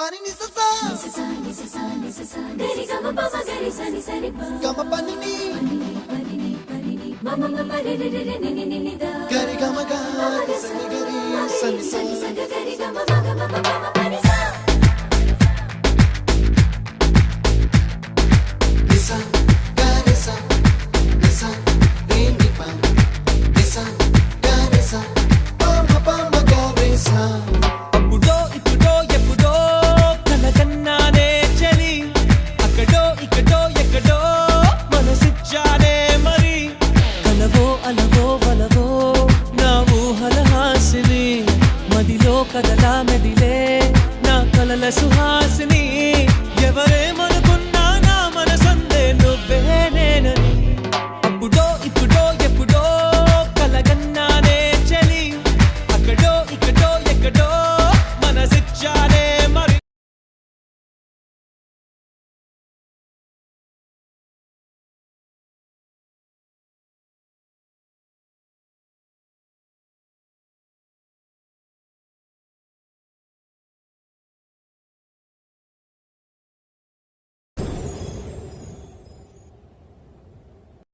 pani ni sa sa gari ga ma pa gari sa ni ga ma pani ni ma ma ma re re re ni ni ni da gari ga ma ga sa ni gari sa ni gari ga ma ma pani sa lisa gari sa lisa re ni pa lisa gari sa pa ma gari sa కదలా మెదిలే నా కలల సుహాసిని ఎవరేమో